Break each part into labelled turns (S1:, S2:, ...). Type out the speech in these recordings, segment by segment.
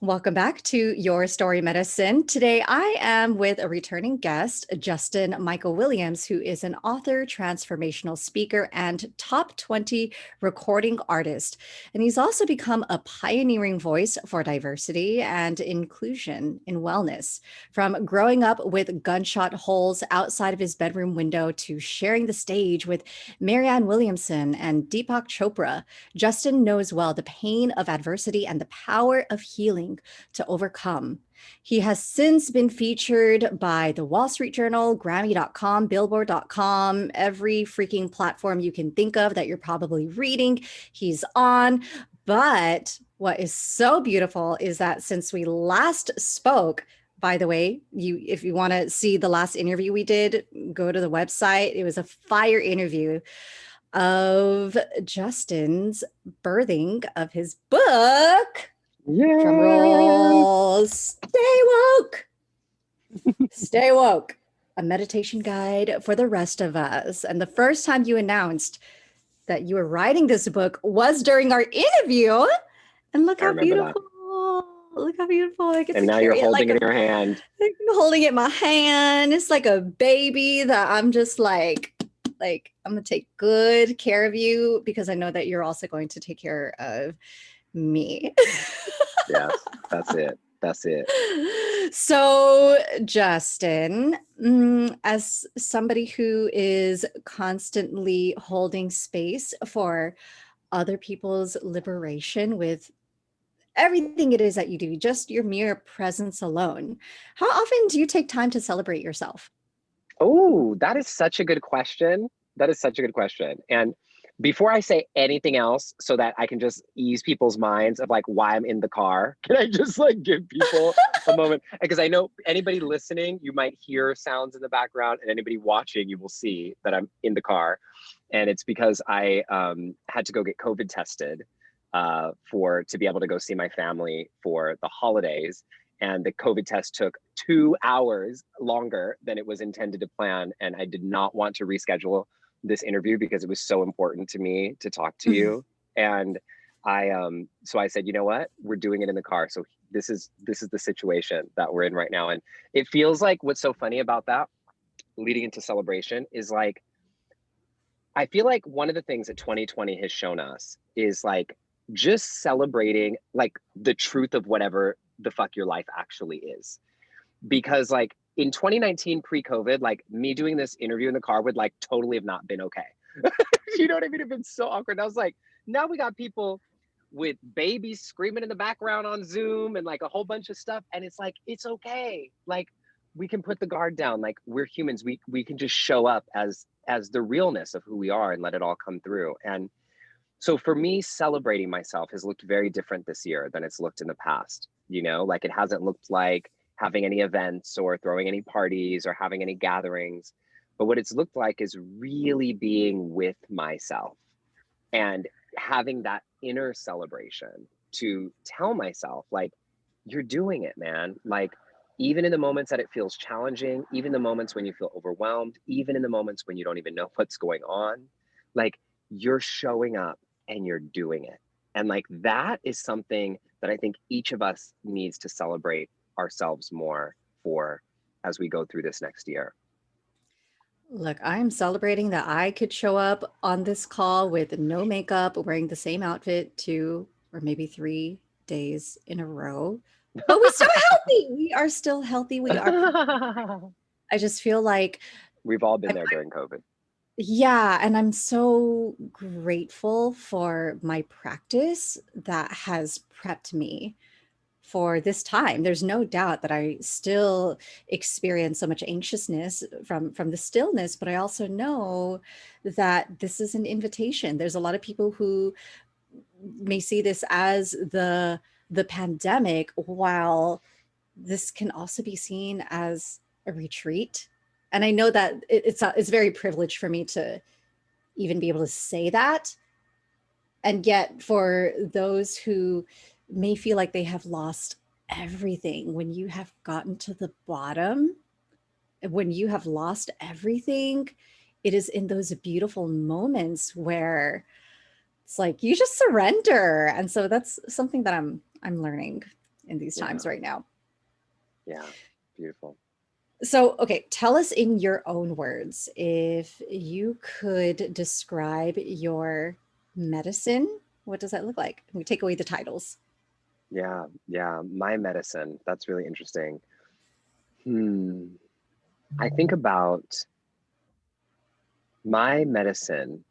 S1: Welcome back to Your Story Medicine. Today, I am with a returning guest, Justin Michael Williams, who is an author, transformational speaker, and top 20 recording artist. And he's also become a pioneering voice for diversity and inclusion in wellness. From growing up with gunshot holes outside of his bedroom window to sharing the stage with Marianne Williamson and Deepak Chopra, Justin knows well the pain of adversity and the power of healing to overcome. He has since been featured by the Wall Street Journal, Grammy.com, Billboard.com, every freaking platform you can think of that you're probably reading, he's on. But what is so beautiful is that since we last spoke, by the way, if you want to see the last interview we did, go to the website. It was a fire interview of Justin's birthing of his book.
S2: Yeah.
S1: Drum roll. Stay woke. Stay woke. A meditation guide for the rest of us. And the first time you announced that you were writing this book was during our interview. And look how beautiful. Look how beautiful. I get
S2: and
S1: to
S2: now
S1: carry
S2: you're holding
S1: it
S2: it in your hand.
S1: I'm holding it in my hand. It's like a baby that I'm just like I'm gonna take good care of you because I know that you're also going to take care of me.
S2: Yes, that's it. That's it.
S1: So, Justin, as somebody who is constantly holding space for other people's liberation with everything it is that you do, just your mere presence alone, how often do you take time to celebrate yourself?
S2: Oh, that is such a good question. That is such a good question. And before I say anything else, so that I can just ease people's minds of like why I'm in the car, can I just like give people a moment? Because I know anybody listening, you might hear sounds in the background, and anybody watching, you will see that I'm in the car. And it's because I had to go get COVID tested to be able to go see my family for the holidays. And the COVID test took 2 hours longer than it was intended to plan. And I did not want to reschedule this interview because it was so important to me to talk to you. And so I said, you know what, we're doing it in the car. So this is the situation that we're in right now. And it feels like what's so funny about that leading into celebration is like, I feel like one of the things that 2020 has shown us is like just celebrating like the truth of whatever the fuck your life actually is. Because like in 2019 pre-COVID, like me doing this interview in the car would like totally have not been okay. You know what I mean? It'd been so awkward. I was like, now we got people with babies screaming in the background on Zoom and like a whole bunch of stuff. And it's like, it's okay. Like we can put the guard down. Like we're humans. We can just show up as the realness of who we are and let it all come through. And so for me, celebrating myself has looked very different this year than it's looked in the past. You know, like it hasn't looked like having any events or throwing any parties or having any gatherings. But what it's looked like is really being with myself and having that inner celebration to tell myself, like, you're doing it, man. Like, even in the moments that it feels challenging, even the moments when you feel overwhelmed, even in the moments when you don't even know what's going on, like, you're showing up and you're doing it. And like, that is something that I think each of us needs to celebrate ourselves more for as we go through this next year.
S1: Look, I'm celebrating that I could show up on this call with no makeup, wearing the same outfit 2 or maybe 3 days in a row. But we're still healthy. We are still healthy. We are. I just feel like,
S2: We've all been there during COVID.
S1: yeah, and I'm so grateful for my practice that has prepped me for this time. There's no doubt that I still experience so much anxiousness from the stillness, but I also know that this is an invitation. There's a lot of people who may see this as the pandemic, while this can also be seen as a retreat. And I know that it's very privileged for me to even be able to say that. And yet, for those who may feel like they have lost everything, when you have gotten to the bottom, when you have lost everything, it is in those beautiful moments where it's like you just surrender. And so that's something that I'm learning in these
S2: Yeah.
S1: times right now.
S2: Yeah. Beautiful.
S1: So, okay, tell us in your own words, if you could describe your medicine, what does that look like? We take away the titles.
S2: Yeah. Yeah. My medicine. That's really interesting. Hmm. I think about my medicine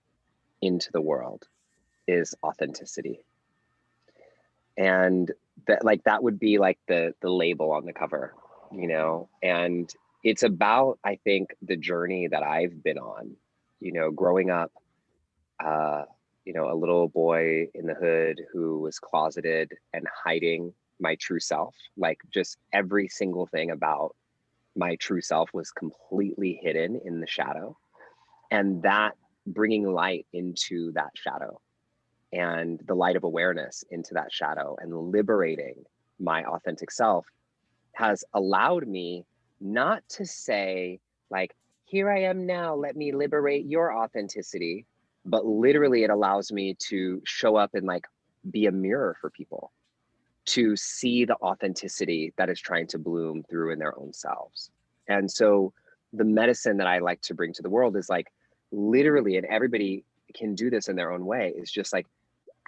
S2: into the world is authenticity. And that, like, that would be like the label on the cover, you know. And it's about, I think, the journey that I've been on, you know, growing up, uh you know, a little boy in the hood who was closeted and hiding my true self. Like, just every single thing about my true self was completely hidden in the shadow, and that bringing light into that shadow and the light of awareness into that shadow and liberating my authentic self has allowed me not to say, like, here I am now, let me liberate your authenticity, but literally it allows me to show up and, like, be a mirror for people to see the authenticity that is trying to bloom through in their own selves. And so the medicine that I like to bring to the world is, like, literally, and everybody can do this in their own way, is just like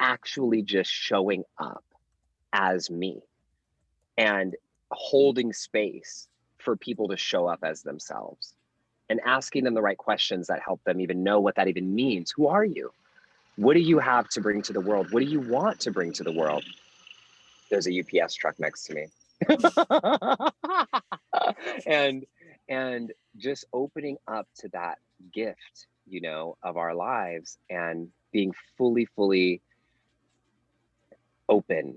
S2: actually just showing up as me and holding space for people to show up as themselves and asking them the right questions that help them even know what that even means. Who are you? What do you have to bring to the world? What do you want to bring to the world? There's a UPS truck next to me. and and just opening up to that gift, you know, of our lives and being fully open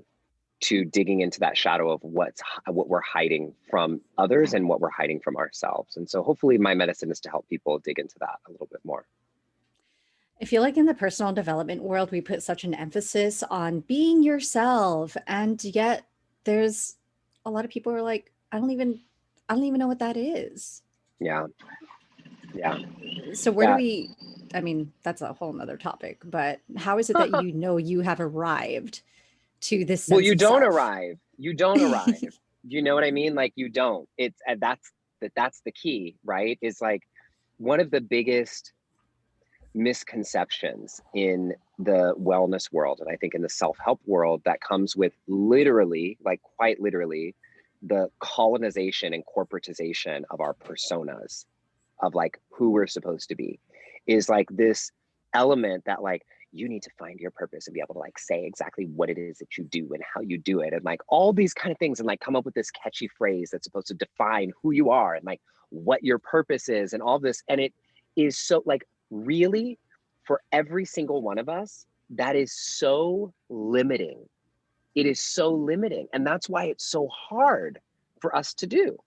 S2: to digging into that shadow of what we're hiding from others and what we're hiding from ourselves. And so hopefully my medicine is to help people dig into that a little bit more.
S1: I feel like in the personal development world, we put such an emphasis on being yourself, and yet there's a lot of people who are like, I don't even know what that is.
S2: Yeah. Yeah.
S1: So where do
S2: Yeah.
S1: we, I mean, that's a whole nother topic, but how is it that you know you have arrived to this
S2: Well,
S1: sense
S2: you
S1: of
S2: don't
S1: self?
S2: arrive. You don't arrive. You know what I mean? Like, you don't. It's that's the key, right? Is like one of the biggest misconceptions in the wellness world, and I think in the self-help world, that comes with literally, like quite literally, the colonization and corporatization of our personas, of like who we're supposed to be, is like this element that, like, you need to find your purpose and be able to, like, say exactly what it is that you do and how you do it, and like all these kind of things, and like come up with this catchy phrase that's supposed to define who you are and like what your purpose is and all this. And it is so, like, really, for every single one of us, that is so limiting. It is so limiting, and that's why it's so hard for us to do.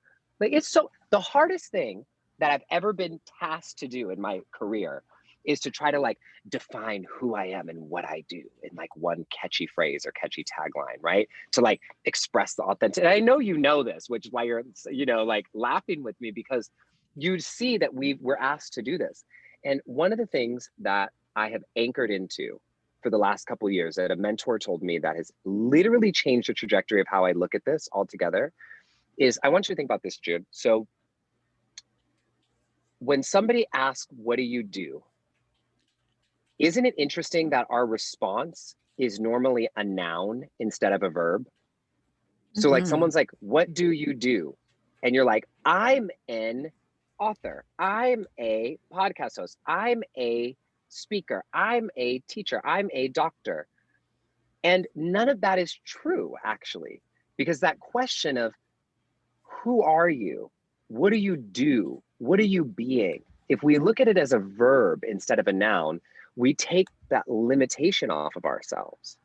S2: Like, it's so, the hardest thing that I've ever been tasked to do in my career is to try to, like, define who I am and what I do in like one catchy phrase or catchy tagline, right? To like express the authentic. And I know you know this, which is why you're, you know, like laughing with me, because you see that we're asked to do this. And one of the things that I have anchored into for the last couple of years that a mentor told me that has literally changed the trajectory of how I look at this altogether is, I want you to think about this, Jude. So when somebody asks, what do you do? Isn't it interesting that our response is normally a noun instead of a verb? So like
S1: Mhm.
S2: someone's like, what do you do? And you're like, I'm an author. I'm a podcast host. I'm a speaker. I'm a teacher. I'm a doctor. And none of that is true, actually, because that question of who are you? What do you do? What are you being? If we look at it as a verb instead of a noun, we take that limitation off of ourselves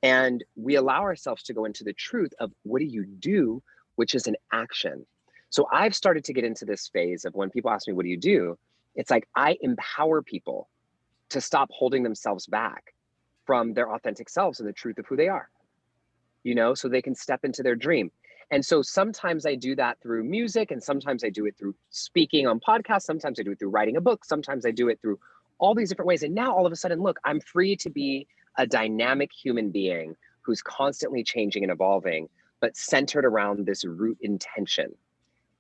S2: and we allow ourselves to go into the truth of what do you do, which is an action. So I've started to get into this phase of when people ask me, what do you do? It's like I empower people to stop holding themselves back from their authentic selves and the truth of who they are, you know, so they can step into their dream. And so sometimes I do that through music, and sometimes I do it through speaking on podcasts. Sometimes I do it through writing a book. Sometimes I do it through all these different ways. And now all of a sudden, look, I'm free to be a dynamic human being who's constantly changing and evolving, but centered around this root intention.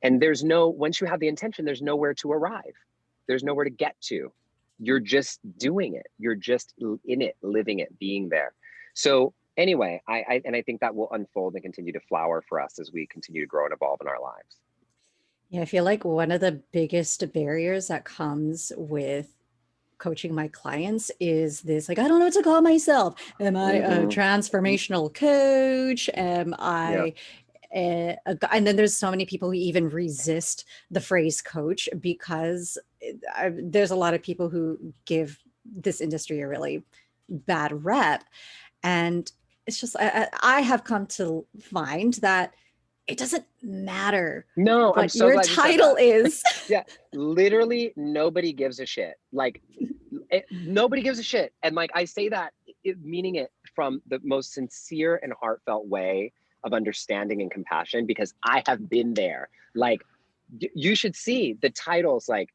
S2: And once you have the intention, there's nowhere to arrive. There's nowhere to get to. You're just doing it. You're just in it, living it, being there. So anyway, I think that will unfold and continue to flower for us as we continue to grow and evolve in our lives.
S1: Yeah, I feel like one of the biggest barriers that comes with coaching my clients is this, like, I don't know what to call myself. Am I a transformational coach? Am
S2: Yeah.
S1: I and then there's so many people who even resist the phrase coach because there's a lot of people who give this industry a really bad rep. And it's just, I have come to find that it doesn't matter
S2: No, I'm
S1: what
S2: so
S1: your
S2: glad you said
S1: title
S2: that.
S1: is.
S2: Yeah, literally nobody gives a shit. Like nobody gives a shit. And like I say that meaning it from the most sincere and heartfelt way of understanding and compassion, because I have been there. Like you should see the titles, like,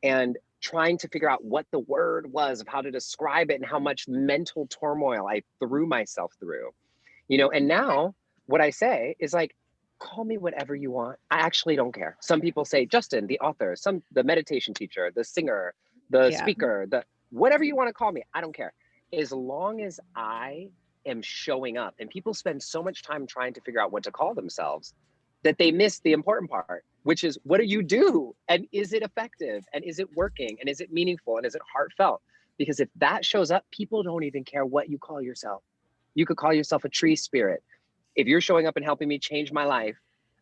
S2: and trying to figure out what the word was of how to describe it and how much mental turmoil I threw myself through, and now what I say is like, call me whatever you want. I actually don't care. Some people say Justin, the author, the meditation teacher, the singer, the
S1: Yeah.
S2: speaker, the whatever you want to call me. I don't care. As long as I am showing up. And people spend so much time trying to figure out what to call themselves that they miss the important part, which is, what do you do? And is it effective? And is it working? And is it meaningful? And is it heartfelt? Because if that shows up, people don't even care what you call yourself. You could call yourself a tree spirit. If you're showing up and helping me change my life,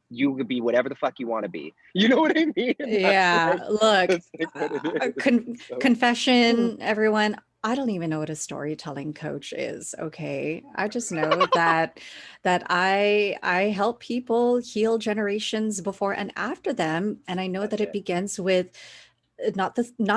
S2: you could be whatever the fuck you want to be. You know what I mean?
S1: Yeah, look,
S2: That's like what it is. So,
S1: confession, everyone, I don't even know what a storytelling coach is, okay? I just know that I help people heal generations before and after them, and I know
S2: that's
S1: that it
S2: it.
S1: begins with not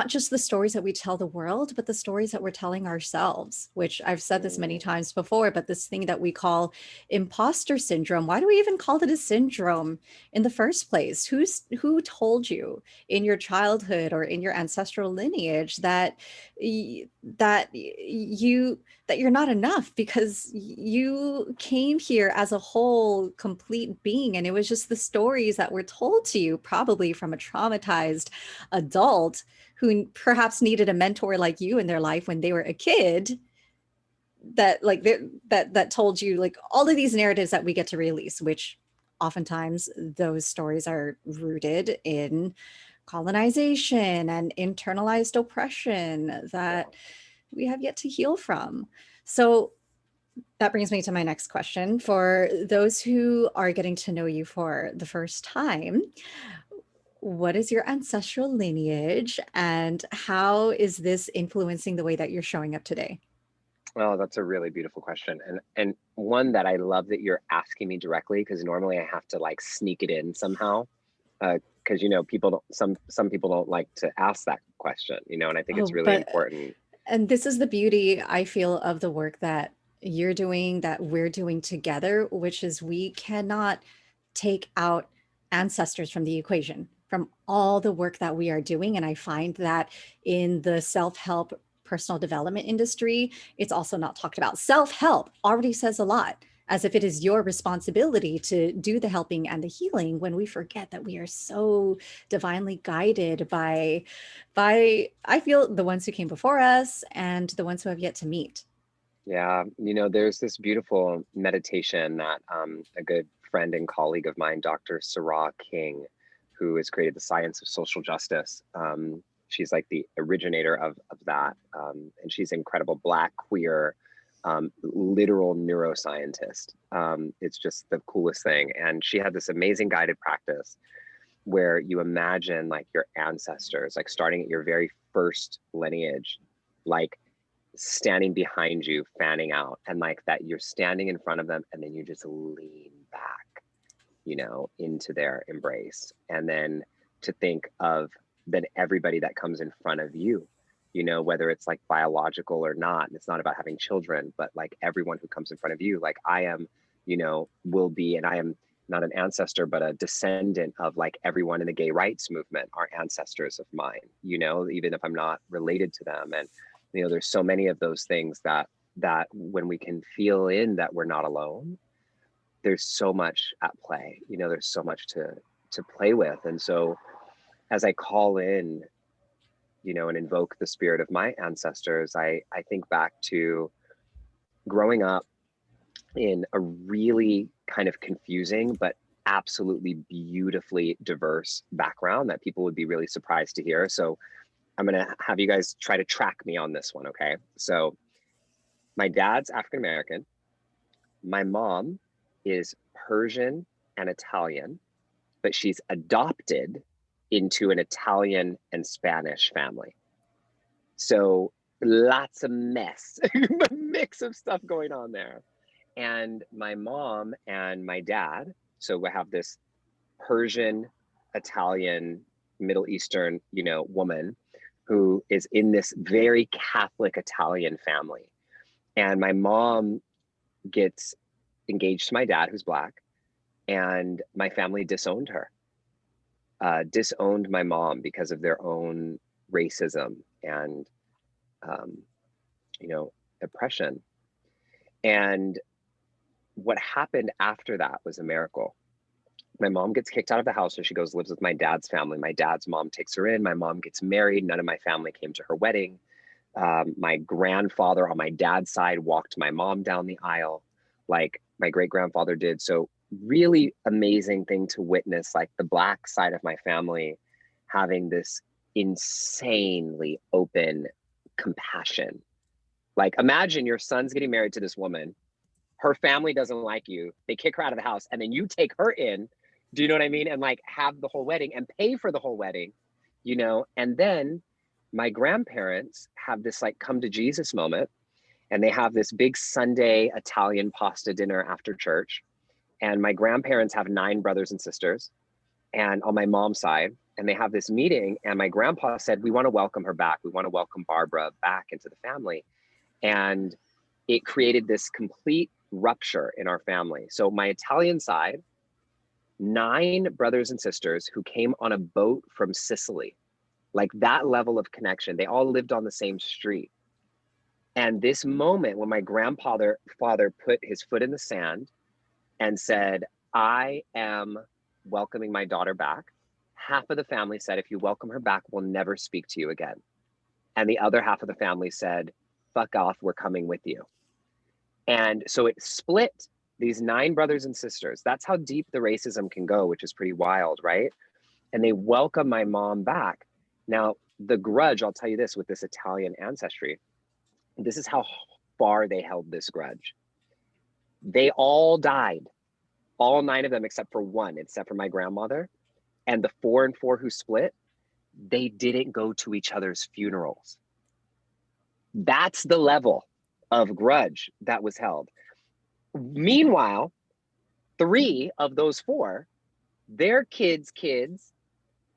S1: just the stories that we tell the world, but the stories that we're telling ourselves, which I've said this many
S2: Mm,
S1: times before, but this thing that we call imposter syndrome. Why do we even call it a syndrome in the first place? Who told you in your childhood or in your ancestral lineage that that you're not enough because you came here as a whole complete being, and it was just the stories that were told to you, probably from a traumatized adult who perhaps needed a mentor like you in their life when they were a kid, that like that told you like all of these narratives that we get to release, which oftentimes those stories are rooted in colonization and internalized oppression
S2: yeah.
S1: that we have yet to heal from. So that brings me to my next question. For those who are getting to know you for the first time, what is your ancestral lineage and how is this influencing the way that you're showing up today?
S2: Well, that's a really beautiful question, and one that I love that you're asking me directly, because normally I have to like sneak it in somehow, because people don't some people don't like to ask that question, and I think
S1: Oh,
S2: it's really
S1: but
S2: important.
S1: and this is the beauty, I feel, of the work that you're doing, that we're doing together, which is we cannot take out ancestors from the equation, from all the work that we are doing. And I find that in the self-help personal development industry, it's also not talked about. Self-help already says a lot, as if it is your responsibility to do the helping and the healing, when we forget that we are so divinely guided by I feel the ones who came before us and the ones who have yet to meet.
S2: Yeah, there's this beautiful meditation that a good friend and colleague of mine, Dr. Sarah King, who has created the science of social justice. She's like the originator of that. And she's an incredible Black, queer, literal neuroscientist. It's just the coolest thing. And she had this amazing guided practice where you imagine like your ancestors, like starting at your very first lineage, like standing behind you, fanning out, and like that you're standing in front of them, and then you just lean back, into their embrace. And then to think of then everybody that comes in front of you, whether it's like biological or not. And it's not about having children, but like everyone who comes in front of you, like I am, will be, and I am not an ancestor, but a descendant of like everyone in the gay rights movement are ancestors of mine, even if I'm not related to them. And there's so many of those things that when we can feel in that we're not alone, there's so much at play, you know, there's so much to play with. And so as I call in, you know, and invoke the spirit of my ancestors, I think back to growing up in a really kind of confusing but absolutely beautifully diverse background that people would be really surprised to hear. So I'm gonna have you guys try to track me on this one, okay? So my dad's African American. My mom is Persian and Italian, but she's adopted into an Italian and Spanish family. So lots of mess, a mix of stuff going on there. And my mom and my dad, so we have this Persian, Italian, Middle Eastern, you know, woman who is in this very Catholic Italian family. And my mom gets engaged to my dad, who's Black, and my family disowned her, disowned my mom because of their own racism and, you know, oppression. And what happened after that was a miracle. My mom gets kicked out of the house and she goes, lives with my dad's family. My dad's mom takes her in. My mom gets married. None of my family came to her wedding. My grandfather on my dad's side walked my mom down the aisle like my great grandfather did. So really amazing thing to witness, like the Black side of my family having this insanely open compassion. Like imagine your son's getting married to this woman. Her family doesn't like you. They kick her out of the house and then you take her in. Do you know what I mean? And like have the whole wedding and pay for the whole wedding, you know? And then my grandparents have this like come to Jesus moment and they have this big Sunday Italian pasta dinner after church. And my grandparents have 9 brothers and sisters and on my mom's side, and they have this meeting and my grandpa said, we want to welcome her back. We want to welcome Barbara back into the family. And it created this complete rupture in our family. So my Italian side, 9 brothers and sisters who came on a boat from Sicily, like that level of connection. They all lived on the same street. And this moment when my grandfather put his foot in the sand and said, I am welcoming my daughter back. Half of the family said, if you welcome her back, we'll never speak to you again. And the other half of the family said, fuck off, we're coming with you. And so it split these 9 brothers and sisters. That's how deep the racism can go, which is pretty wild, right? And they welcome my mom back. Now, the grudge, I'll tell you this with this Italian ancestry, this is how far they held this grudge. They all died, all 9 of them except for one, except for my grandmother. And the 4 and 4 who split, they didn't go to each other's funerals. That's the level of grudge that was held. Meanwhile, 3 of those 4, their kids'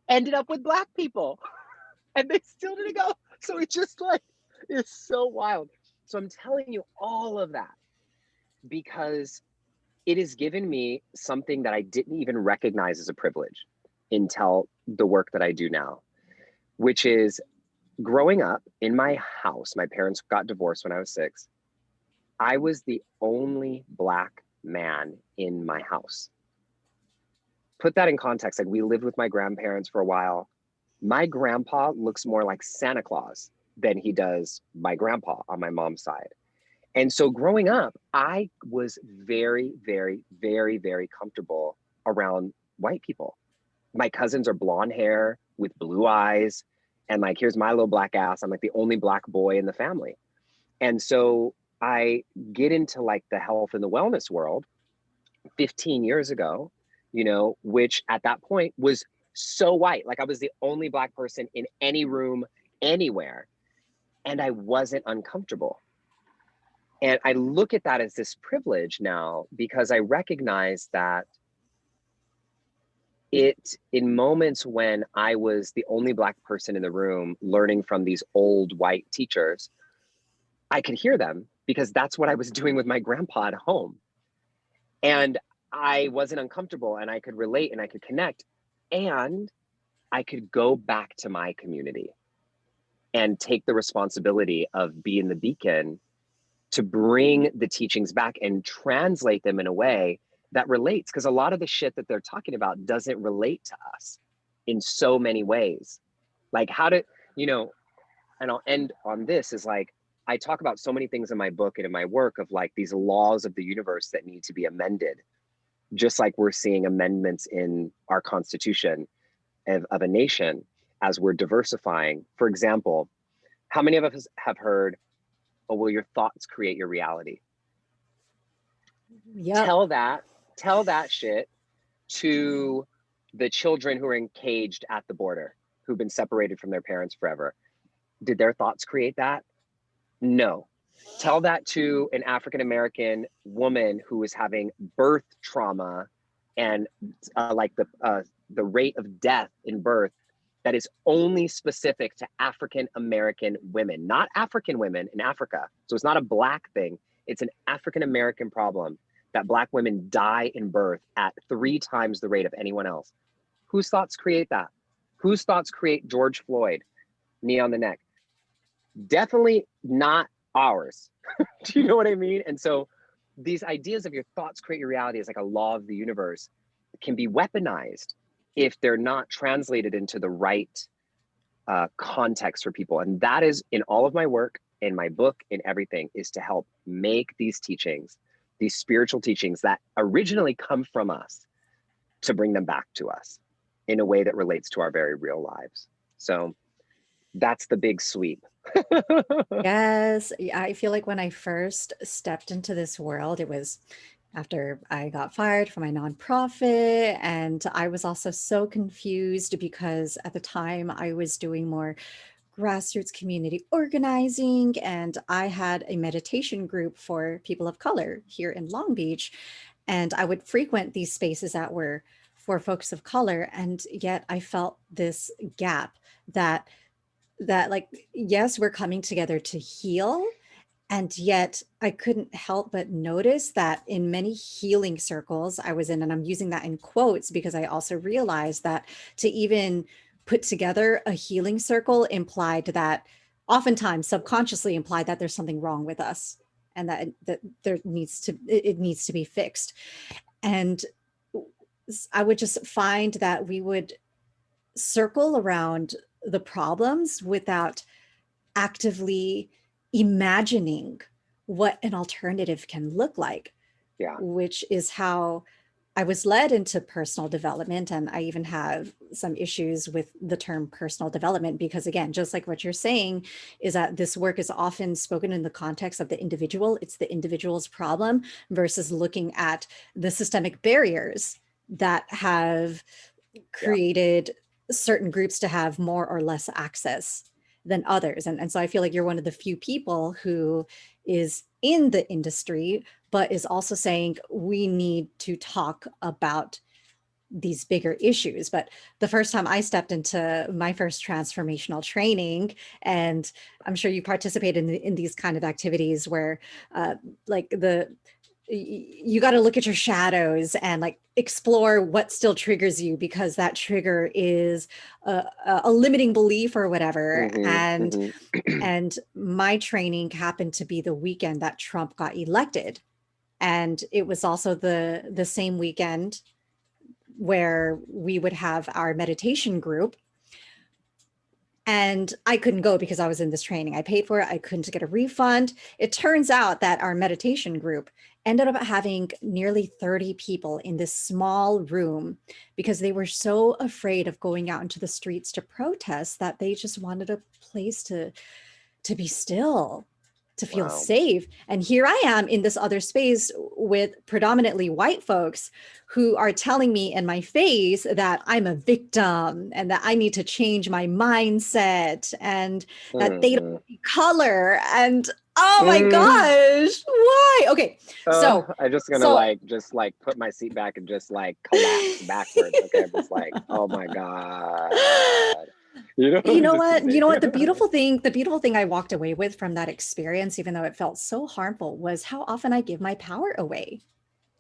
S2: ended up with Black people and they still didn't go. So it's just like, it's so wild. So I'm telling you all of that because it has given me something that I didn't even recognize as a privilege until the work that I do now, which is growing up in my house. My parents got divorced when I was 6. I was the only Black man in my house. Put that in context. Like we lived with my grandparents for a while. My grandpa looks more like Santa Claus than he does my grandpa on my mom's side. And so growing up, I was very, very, very, very comfortable around white people. My cousins are blonde hair with blue eyes. And like, here's my little Black ass. I'm like the only Black boy in the family. And so I get into like the health and the wellness world 15 years ago, you know, which at that point was so white. Like I was the only Black person in any room, anywhere. And I wasn't uncomfortable. And I look at that as this privilege now because I recognize that in moments when I was the only Black person in the room learning from these old white teachers, I could hear them because that's what I was doing with my grandpa at home. And I wasn't uncomfortable and I could relate and I could connect and I could go back to my community and take the responsibility of being the beacon to bring the teachings back and translate them in a way that relates, because a lot of the shit that they're talking about doesn't relate to us in so many ways. Like how to, you know, and I'll end on this, is like, I talk about so many things in my book and in my work of like these laws of the universe that need to be amended, just like we're seeing amendments in our constitution of a nation as we're diversifying. For example, how many of us have heard, oh, will your thoughts create your reality?
S1: Yep.
S2: Tell that shit to the children who are encaged at the border, who've been separated from their parents forever. Did their thoughts create that? No. Tell that to an African-American woman who is having birth trauma and like the rate of death in birth that is only specific to African-American women, not African women in Africa. So it's not a Black thing. It's an African-American problem that Black women die in birth at 3 times the rate of anyone else. Whose thoughts create that? Whose thoughts create George Floyd, knee on the neck? Definitely not ours. Do you know what I mean? And so these ideas of your thoughts create your reality as like a law of the universe can be weaponized if they're not translated into the right context for people. And that is in all of my work, in my book, in everything, is to help make these teachings, these spiritual teachings that originally come from us, to bring them back to us in a way that relates to our very real lives. So that's the big sweep.
S1: Yes. I feel like when I first stepped into this world, it was after I got fired from my nonprofit. And I was also so confused because at the time I was doing more grassroots community organizing, and I had a meditation group for people of color here in Long Beach. And I would frequent these spaces that were for folks of color. And yet I felt this gap that like, yes, we're coming together to heal, and yet I couldn't help but notice that in many healing circles I was in, and I'm using that in quotes because I also realized that to even put together a healing circle implied that, oftentimes subconsciously implied, that there's something wrong with us, and that there needs to, it needs to be fixed. And I would just find that we would circle around the problems without actively imagining what an alternative can look like,
S2: Yeah.
S1: which is how I was led into personal development. And I even have some issues with the term personal development, because again, just like what you're saying, is that this work is often spoken in the context of the individual. It's the individual's problem versus looking at the systemic barriers that have created certain groups to have more or less access than others. And so I feel like you're one of the few people who is in the industry, but is also saying we need to talk about these bigger issues. But the first time I stepped into my first transformational training, and I'm sure you participate in these kind of activities where like you got to look at your shadows and like explore what still triggers you, because that trigger is a limiting belief or whatever. And my training happened to be the weekend that Trump got elected, and it was also the same weekend where we would have our meditation group. And I couldn't go because I was in this training. I paid for it. I couldn't get a refund. It turns out that our meditation group ended up having nearly 30 people in this small room because they were so afraid of going out into the streets to protest that they just wanted a place to be still, to feel safe. And here I am in this other space with predominantly white folks who are telling me in my face that I'm a victim and that I need to change my mindset and that they don't see color. And oh my gosh, why? Okay. So
S2: I'm just gonna just put my seat back and just like collapse backwards. Okay. I'm just like, oh my God.
S1: You know what? The beautiful thing I walked away with from that experience, even though it felt so harmful, was how often I give my power away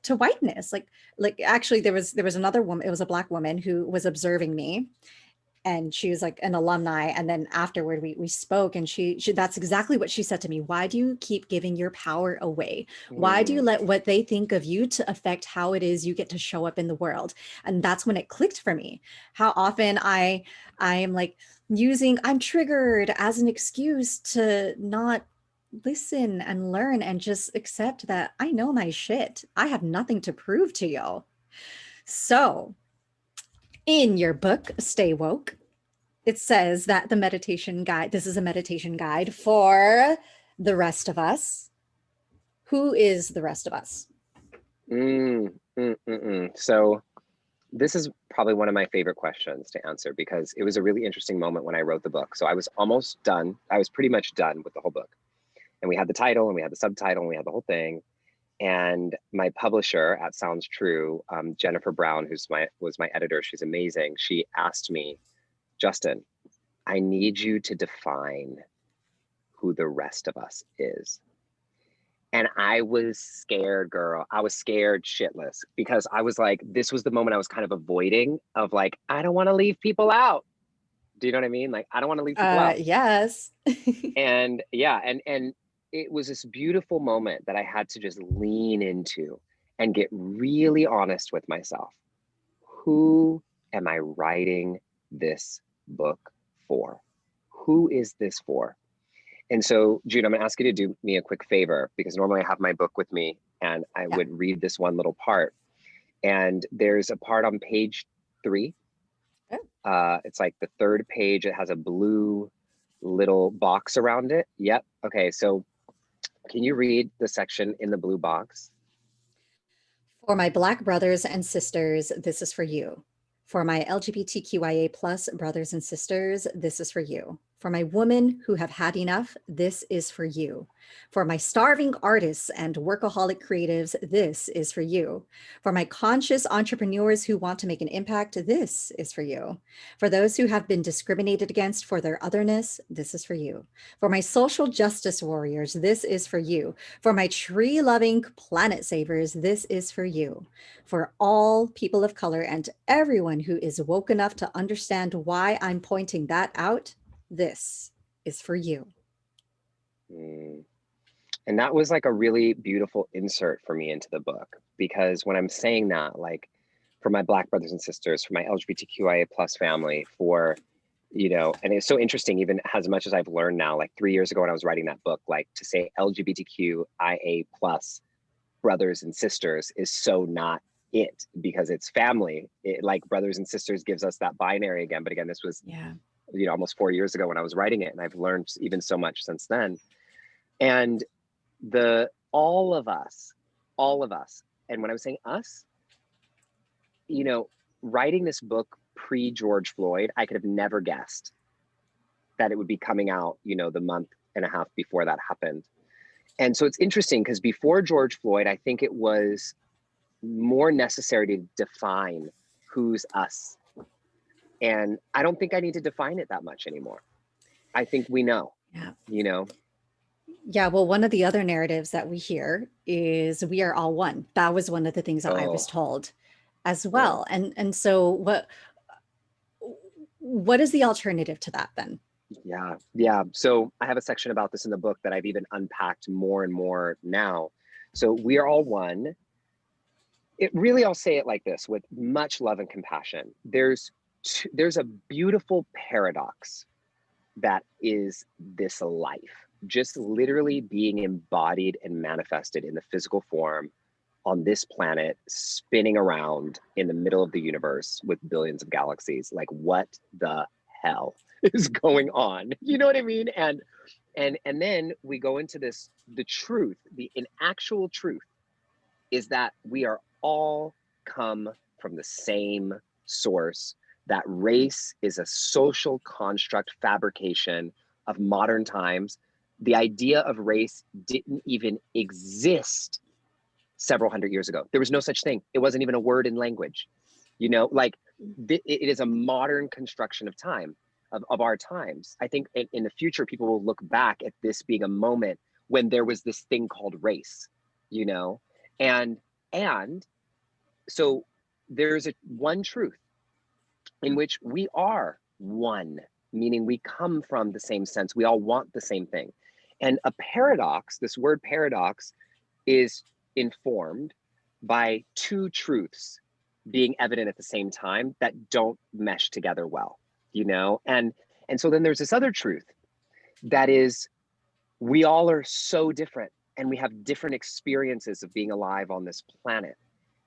S1: to whiteness. Like actually there was another woman, it was a Black woman who was observing me. and she was like an alumni. And then afterward we spoke, and she that's exactly what she said to me. Why do you keep giving your power away? Why do you
S2: Mm,
S1: let what they think of you to affect how it is you get to show up in the world? And that's when it clicked for me. How often I am like using I'm triggered as an excuse to not listen and learn and just accept that I know my shit. I have nothing to prove to you. So in your book, Stay Woke, it says that the meditation guide, this is a meditation guide for the rest of us. Who is the rest of us?
S2: So this is probably one of my favorite questions to answer because it was a really interesting moment when I wrote the book. So I was almost done. I was pretty much done with the whole book. And we had the title and we had the subtitle and we had the whole thing. And my publisher at Sounds True, Jennifer Brown, was my editor, she's amazing. She asked me, Justin, I need you to define who the rest of us is. And I was scared, girl. I was scared shitless because I was like, this was the moment I was kind of avoiding of like, I don't want to leave people out. Do you know what I mean? Like, I don't want to leave people out.
S1: Yes.
S2: And yeah, and it was this beautiful moment that I had to just lean into and get really honest with myself. Who am I writing this book for? Who is this for? And so, Jude, I'm going to ask you to do me a quick favor because normally I have my book with me and I
S1: Yeah.
S2: would read this one little part. And there's a part on page 3. It's like the third page. It has a blue little box around it. Yep. Okay. So can you read the section in the blue box?
S1: For my Black brothers and sisters, this is for you. For my LGBTQIA plus brothers and sisters, this is for you. For my women who have had enough, this is for you. For my starving artists and workaholic creatives, this is for you. For my conscious entrepreneurs who want to make an impact, this is for you. For those who have been discriminated against for their otherness, this is for you. For my social justice warriors, this is for you. For my tree loving planet savers, this is for you. For all people of color and everyone who is woke enough to understand why I'm pointing that out, this is for you.
S2: Mm. And that was like a really beautiful insert for me into the book because when I'm saying that, like for my Black brothers and sisters, for my LGBTQIA plus family, for, and it's so interesting, even as much as I've learned now, like 3 years ago when I was writing that book, like to say LGBTQIA plus brothers and sisters is so not it because it's family. Like brothers and sisters gives us that binary again. But again, this was,
S1: Yeah.
S2: almost 4 years ago when I was writing it. And I've learned even so much since then. And all of us, and when I'm saying us, writing this book pre George Floyd, I could have never guessed that it would be coming out, the month and a half before that happened. And so it's interesting because before George Floyd, I think it was more necessary to define who's us. And I don't think I need to define it that much anymore. I think we know,
S1: Yeah.
S2: you know.
S1: Yeah, well, one of the other narratives that we hear is we are all one. That was one of the things that I was
S2: Oh,
S1: told as
S2: yeah.
S1: well. And so what is the alternative to that then?
S2: Yeah. Yeah. So I have a section about this in the book that I've even unpacked more and more now. So we are all one. It really, I'll say it like this with much love and compassion. There's a beautiful paradox that is this life, just literally being embodied and manifested in the physical form on this planet, spinning around in the middle of the universe with billions of galaxies. Like, what the hell is going on? You know what I mean? And then we go into this, the truth, the in actual truth is that we are all come from the same source. That race is a social construct fabrication of modern times. The idea of race didn't even exist several hundred years ago. There was no such thing. It wasn't even a word in language. Like it is a modern construction of time, of our times. I think in the future, people will look back at this being a moment when there was this thing called race, you know? And so there's one truth in which we are one, meaning we come from the same sense. We all want the same thing. And a paradox, this word paradox, is informed by two truths being evident at the same time that don't mesh together well, you know? And so then there's this other truth that is, we all are so different and we have different experiences of being alive on this planet.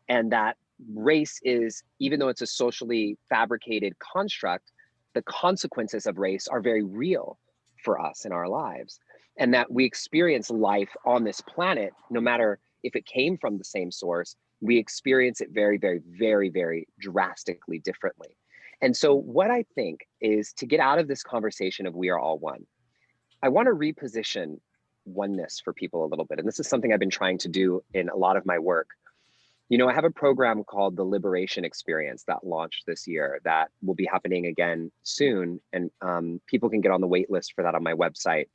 S2: And that race is, even though it's a socially fabricated construct, the consequences of race are very real for us in our lives. And that we experience life on this planet, no matter if it came from the same source, we experience it very, very, very, very drastically differently. And so what I think is, to get out of this conversation of we are all one, I want to reposition oneness for people a little bit. And this is something I've been trying to do in a lot of my work. You know, I have a program called the Liberation Experience that launched this year that will be happening again soon. And people can get on the wait list for that on my website,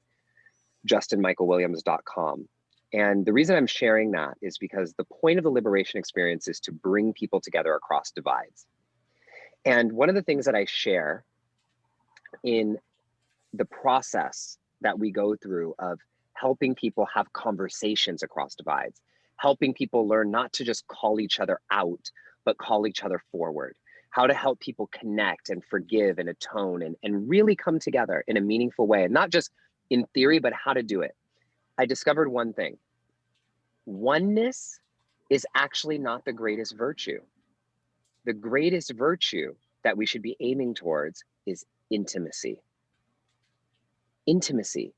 S2: justinmichaelwilliams.com. And the reason I'm sharing that is because the point of the Liberation Experience is to bring people together across divides. And one of the things that I share in the process that we go through of helping people have conversations across divides, helping people learn not to just call each other out, but call each other forward, how to help people connect and forgive and atone and really come together in a meaningful way, and not just in theory, but how to do it. I discovered one thing. Oneness is actually not the greatest virtue. The greatest virtue that we should be aiming towards is intimacy. Intimacy.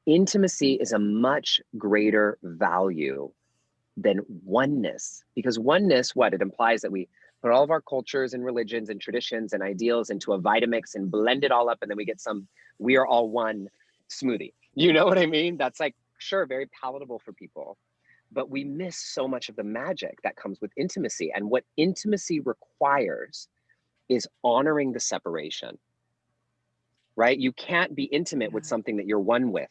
S2: Intimacy is a much greater value than oneness, because oneness, what it implies, that we put all of our cultures and religions and traditions and ideals into a Vitamix and blend it all up, and then we get some we are all one smoothie. You know what I mean? That's like, sure, very palatable for people, but we miss so much of the magic that comes with intimacy. And what intimacy requires is honoring the separation, right? You can't be intimate with something that you're one with.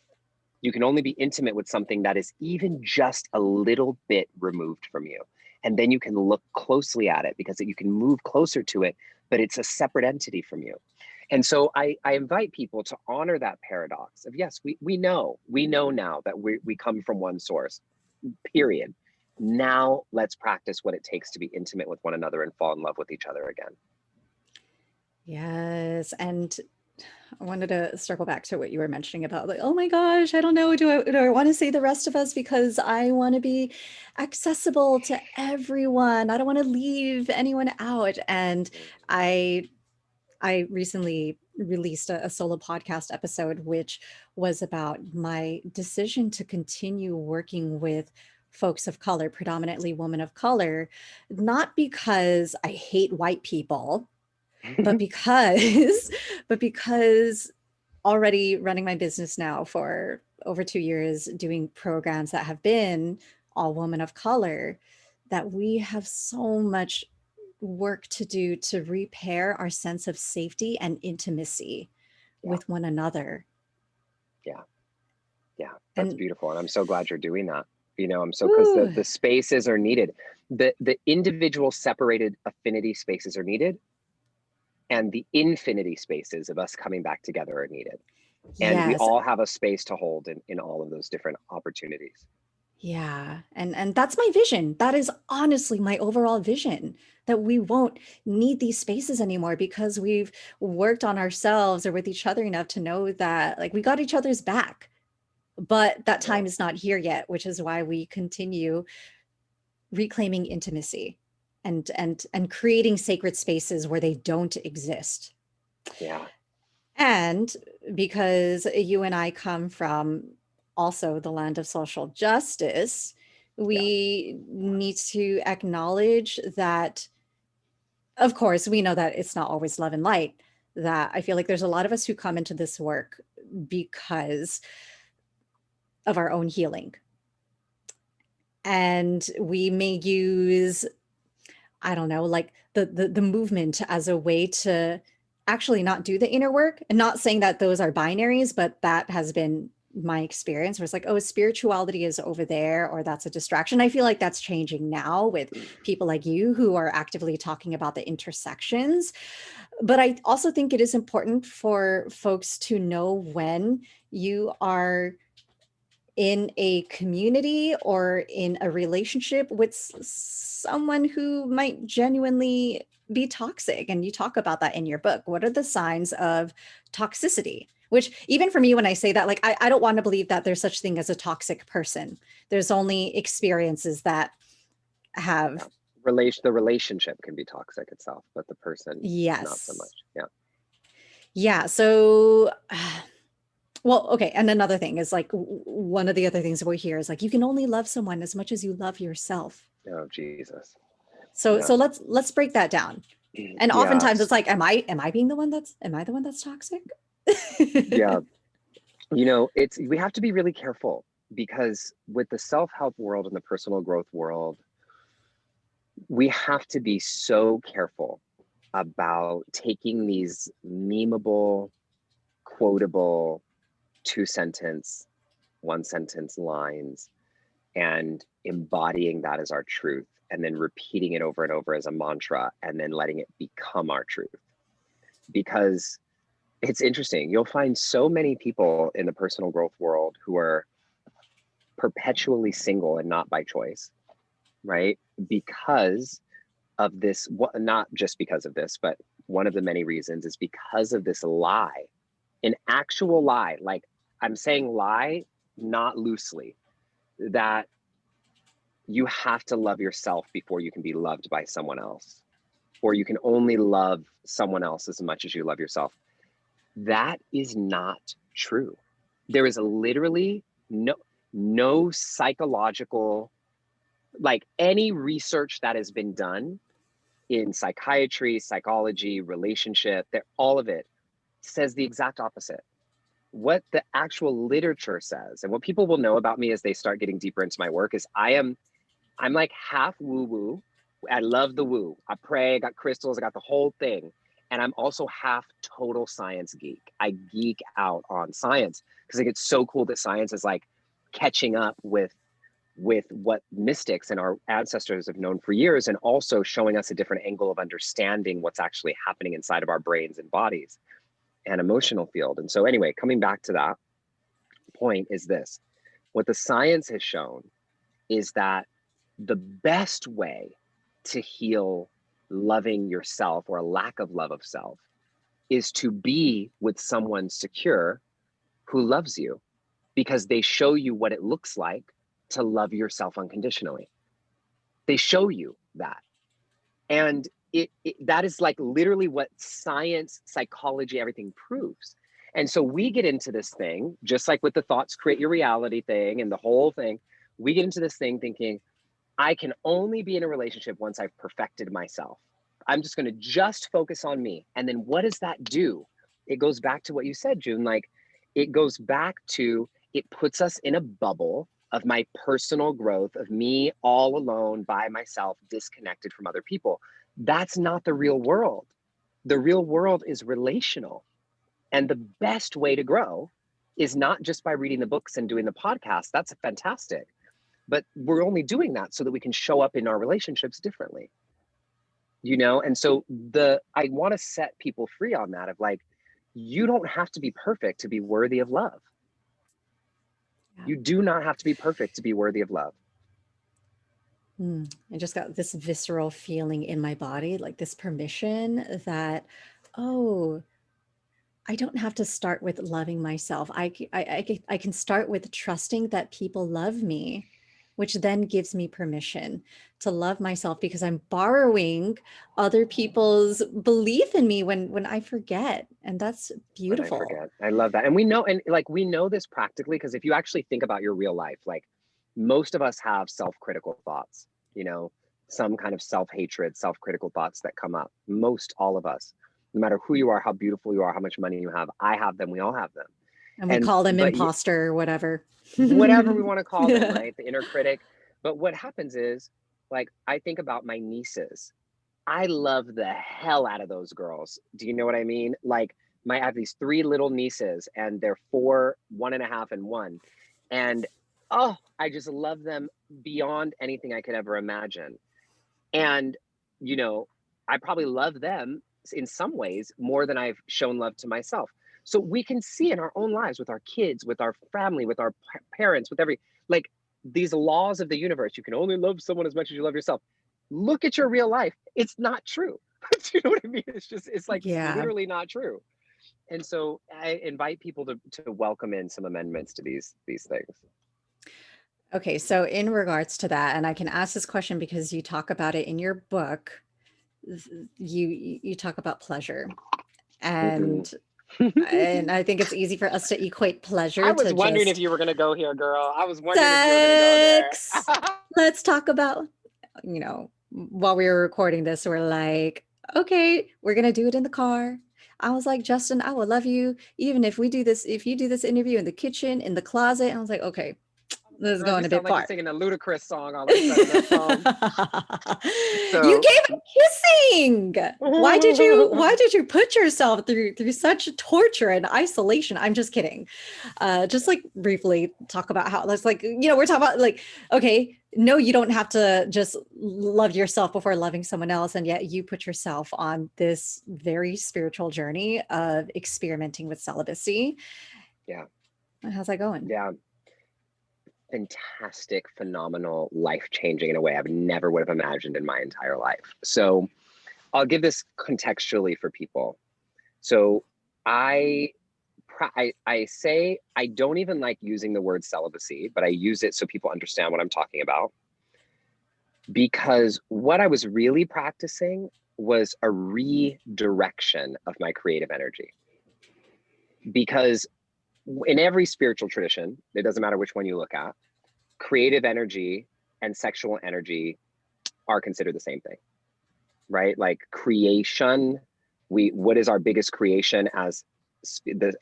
S2: You can only be intimate with something that is even just a little bit removed from you. And then you can look closely at it because you can move closer to it, but it's a separate entity from you. And so I invite people to honor that paradox of, yes, we know now that we come from one source, period. Now let's practice what it takes to be intimate with one another and fall in love with each other again.
S1: Yes. And I wanted to circle back to what you were mentioning about, like, oh my gosh, I don't know. Do I want to say the rest of us because I want to be accessible to everyone? I don't want to leave anyone out. And I I recently released a solo podcast episode, which was about my decision to continue working with folks of color, predominantly women of color, not because I hate white people, but because but because already running my business now for over 2 years, doing programs that have been all women of color, that we have so much work to do to repair our sense of safety and intimacy
S2: Yeah,
S1: with one another.
S2: yeah, yeah. That's
S1: And
S2: beautiful. And I'm so glad you're doing that. You know, I'm so, because
S1: whew,
S2: the spaces are needed. The individual separated affinity spaces are needed, and the infinity spaces of us coming back together are needed. And we
S1: yes,
S2: all have a space to hold in all of those different opportunities.
S1: yeah. And that's my vision. That is honestly my overall vision, that we won't need these spaces anymore because we've worked on ourselves or with each other enough to know that, like, we got each other's back. But that
S2: Yeah,
S1: time is not here yet, which is why we continue reclaiming intimacy and creating sacred spaces where they don't exist.
S2: yeah,
S1: And because you and I come from also the land of social justice,
S2: yeah,
S1: we need to acknowledge that, of course, we know that it's not always love and light. That I feel like there's a lot of us who come into this work because of our own healing. And we may use, I don't know, like the movement as a way to actually not do the inner work. And not saying that those are binaries, but that has been my experience, where it's like, oh, spirituality is over there, or that's a distraction. I feel like that's changing now with people like you who are actively talking about the intersections. But I also think it is important for folks to know when you are in a community or in a relationship with someone who might genuinely be toxic. And you talk about that in your book. What are the signs of toxicity? Which, even for me, when I say that, like, I don't want to believe that there's such thing as a toxic person. There's only experiences that
S2: Yeah.
S1: have,
S2: The relationship can be toxic itself, but the person not so much.
S1: yes.
S2: Yeah.
S1: Yeah. So, well, okay. And another thing is like, one of the other things that we hear is like, you can only love someone as much as you love yourself.
S2: Oh, Jesus.
S1: So
S2: Yeah.
S1: let's break that down. And
S2: Yeah.
S1: oftentimes it's like, am I the one that's toxic?
S2: Yeah. You know, we have to be really careful because with the self-help world and the personal growth world, we have to be so careful about taking these memeable, quotable, two-sentence, one-sentence lines and embodying that as our truth and then repeating it over and over as a mantra and then letting it become our truth. Because it's interesting, you'll find so many people in the personal growth world who are perpetually single and not by choice, right? Because of this, not just because of this, but one of the many reasons is because of this lie, an actual lie. Like, I'm saying lie, not loosely, that you have to love yourself before you can be loved by someone else, or you can only love someone else as much as you love yourself. That is not true. There is literally no psychological, like any research that has been done in psychiatry, psychology, relationship, that all of it says the exact opposite. What the actual literature says, and what people will know about me as they start getting deeper into my work, is I'm like half woo-woo. I love the woo. I pray, I got crystals, I got the whole thing. And I'm also half total science geek. I geek out on science because I think it's so cool that science is like catching up with what mystics and our ancestors have known for years, and also showing us a different angle of understanding what's actually happening inside of our brains and bodies and emotional field. And so anyway, coming back to that point is this: what the science has shown is that the best way to heal loving yourself or a lack of love of self is to be with someone secure who loves you, because they show you what it looks like to love yourself unconditionally. They show you that. And that is like literally what science, psychology, everything proves. And so we get into this thing, just like with the thoughts create your reality thing and the whole thing, we get into this thing thinking, I can only be in a relationship once I've perfected myself. I'm just going to just focus on me. And then what does that do? It goes back to what you said, June. Like, it goes back to, it puts us in a bubble of my personal growth, of me all alone by myself, disconnected from other people. That's not the real world. The real world is relational. And the best way to grow is not just by reading the books and doing the podcast. That's fantastic. But we're only doing that so that we can show up in our relationships differently, you know? And so I want to set people free on that, of like, you don't have to be perfect to be worthy of love.
S1: Yeah.
S2: You do not have to be perfect to be worthy of love.
S1: I just got this visceral feeling in my body, like this permission that, oh, I don't have to start with loving myself. I can start with trusting that people love me, which then gives me permission to love myself, because I'm borrowing other people's belief in me when I forget. And that's
S2: When I
S1: beautiful.
S2: forget, I love that. And we know, and like, we know this practically, because if you actually think about your real life, like, most of us have self-critical thoughts, you know, some kind of self-hatred, self-critical thoughts that come up. Most all of us, no matter who you are, how beautiful you are, how much money you have, I have them, we all have them.
S1: And we
S2: And
S1: call them
S2: but
S1: imposter or whatever.
S2: whatever we want to call them,
S1: Yeah.
S2: right? The inner critic. But what happens is, like, I think about my nieces. I love the hell out of those girls. Do you know what I mean? Like, I have these 3 little nieces, and they're 4, 1.5, and 1. And oh, I just love them beyond anything I could ever imagine. And, you know, I probably love them in some ways more than I've shown love to myself. So we can see in our own lives with our kids, with our family, with our parents, with like these laws of the universe. You can only love someone as much as you love yourself. Look at your real life. It's not true. Do you know what I mean? It's like
S1: Yeah.
S2: literally not true. And so I invite people to welcome in some amendments to these things.
S1: Okay, so in regards to that, and I can ask this question because you talk about it in your book, you talk about pleasure,
S2: Mm-mm.
S1: and I think it's easy for us to equate
S2: I
S1: pleasure
S2: was
S1: to
S2: wondering if
S1: just
S2: you were gonna go here, girl. I was wondering if you were gonna go there.
S1: sex. Let's talk about, while we were recording this, we're like, okay, we're gonna do it in the car. I was like, Justin, I will love you even if we do this, if you do this interview in the kitchen, in the closet. And I was like, okay,
S2: I was like,
S1: this is
S2: girl, you
S1: going a
S2: sound
S1: bit
S2: like you're
S1: far.
S2: singing a ludicrous song all of a sudden. That's all.
S1: You
S2: So
S1: gave up kissing. Why did you put yourself through such torture and isolation? I'm just kidding. Just like briefly talk about how that's like, we're talking about like, okay, no, you don't have to just love yourself before loving someone else. And yet you put yourself on this very spiritual journey of experimenting with celibacy.
S2: yeah,
S1: How's that going?
S2: yeah. Fantastic, phenomenal, life-changing in a way I never would have imagined in my entire life. So I'll give this contextually for people. So I say I don't even like using the word celibacy, but I use it so people understand what I'm talking about. Because what I was really practicing was a redirection of my creative energy. Because in every spiritual tradition, it doesn't matter which one you look at, creative energy and sexual energy are considered the same thing, right? Like creation, what is our biggest creation as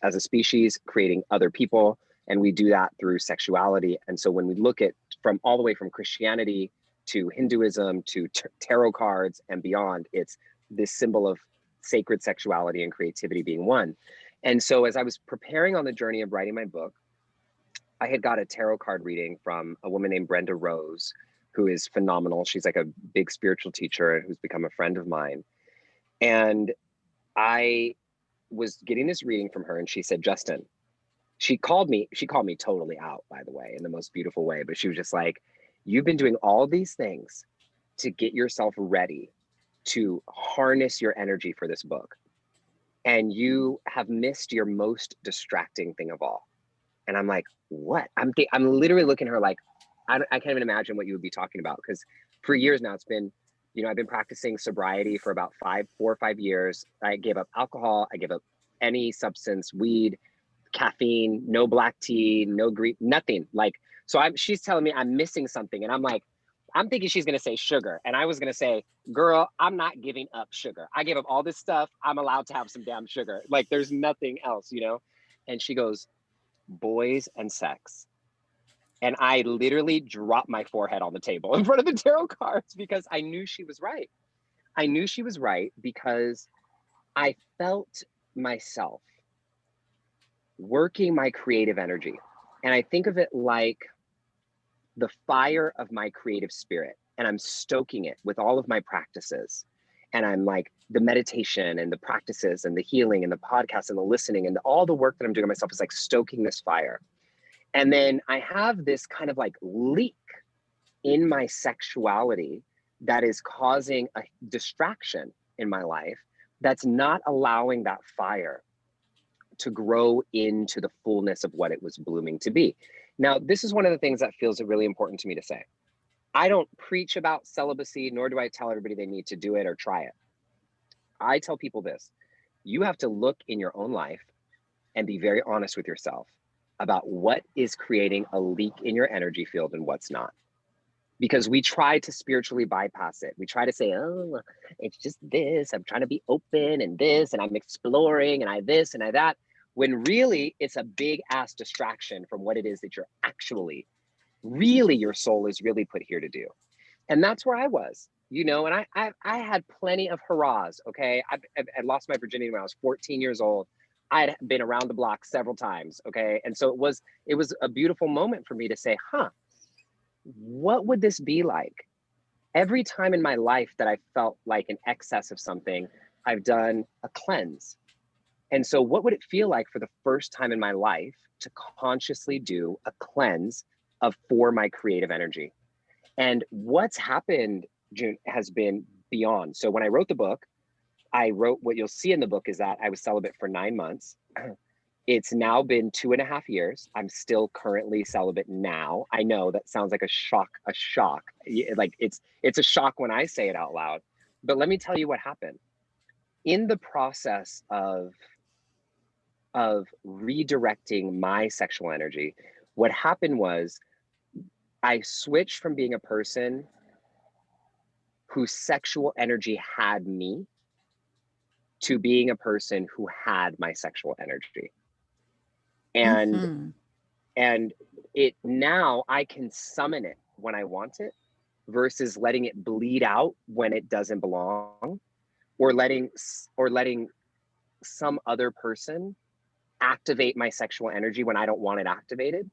S2: a species? Creating other people, and we do that through sexuality. And so when we look at from all the way from Christianity to Hinduism to tarot cards and beyond, it's this symbol of sacred sexuality and creativity being one. And so as I was preparing on the journey of writing my book, I had got a tarot card reading from a woman named Brenda Rose, who is phenomenal. She's like a big spiritual teacher who's become a friend of mine. And I was getting this reading from her, and she said, Justin, she called me totally out, by the way, in the most beautiful way. But she was just like, you've been doing all these things to get yourself ready to harness your energy for this book. And you have missed your most distracting thing of all. And I'm like, what? I'm literally looking at her like, I can't even imagine what you would be talking about. Because for years now, it's been, I've been practicing sobriety for about 4 or 5 years. I gave up alcohol. I gave up any substance, weed, caffeine, no black tea, no green, nothing. Like, so she's telling me I'm missing something. And I'm like, I'm thinking she's going to say sugar. And I was going to say, girl, I'm not giving up sugar. I gave up all this stuff. I'm allowed to have some damn sugar. Like, there's nothing else, And she goes, boys and sex. And I literally dropped my forehead on the table in front of the tarot cards because I knew she was right. I knew she was right because I felt myself working my creative energy. And I think of it like the fire of my creative spirit. And I'm stoking it with all of my practices. And I'm like the meditation and the practices and the healing and the podcast and the listening and all the work that I'm doing myself is like stoking this fire. And then I have this kind of like leak in my sexuality that is causing a distraction in my life that's not allowing that fire to grow into the fullness of what it was blooming to be. Now, this is one of the things that feels really important to me to say. I don't preach about celibacy, nor do I tell everybody they need to do it or try it. I tell people this: you have to look in your own life and be very honest with yourself about what is creating a leak in your energy field and what's not. Because we try to spiritually bypass it. We try to say, oh, it's just this. I'm trying to be open and this, and I'm exploring and I this and I that. When really it's a big ass distraction from what it is that you're actually, really your soul is really put here to do. And that's where I was, and I had plenty of hurrahs, okay? I lost my virginity when I was 14 years old. I'd been around the block several times. Okay. And so it was a beautiful moment for me to say, huh, what would this be like? Every time in my life that I felt like an excess of something, I've done a cleanse. And so what would it feel like for the first time in my life to consciously do a cleanse for my creative energy? And what's happened, June, has been beyond. So when I wrote the book, I wrote, what you'll see in the book is that I was celibate for 9 months. It's now been 2.5 years. I'm still currently celibate now. I know that sounds like a shock. Like it's a shock when I say it out loud. But let me tell you what happened. In the process of redirecting my sexual energy, what happened was I switched from being a person whose sexual energy had me to being a person who had my sexual energy. And
S1: Mm-hmm.
S2: and it now I can summon it when I want it versus letting it bleed out when it doesn't belong, or letting some other person activate my sexual energy when I don't want it activated.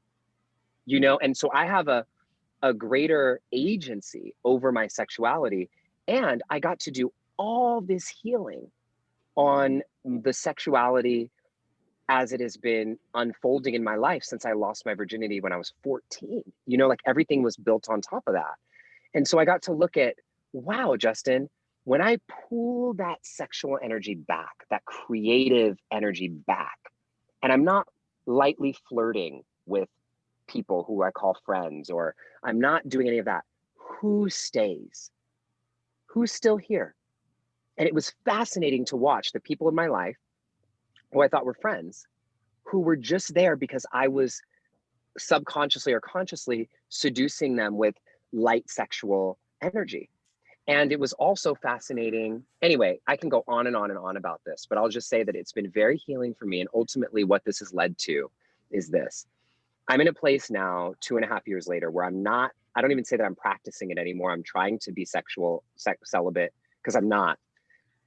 S2: And so I have a greater agency over my sexuality, and I got to do all this healing on the sexuality as it has been unfolding in my life since I lost my virginity when I was 14. Like everything was built on top of that. And so I got to look at, wow, Justin, when I pull that sexual energy back, that creative energy back, and I'm not lightly flirting with people who I call friends, or I'm not doing any of that, who stays? Who's still here? And it was fascinating to watch the people in my life who I thought were friends, who were just there because I was subconsciously or consciously seducing them with light sexual energy. And it was also fascinating. Anyway, I can go on and on and on about this, but I'll just say that it's been very healing for me. And ultimately, what this has led to is this. I'm in a place now, 2.5 years later, where I don't even say that I'm practicing it anymore. I'm trying to be celibate, because I'm not.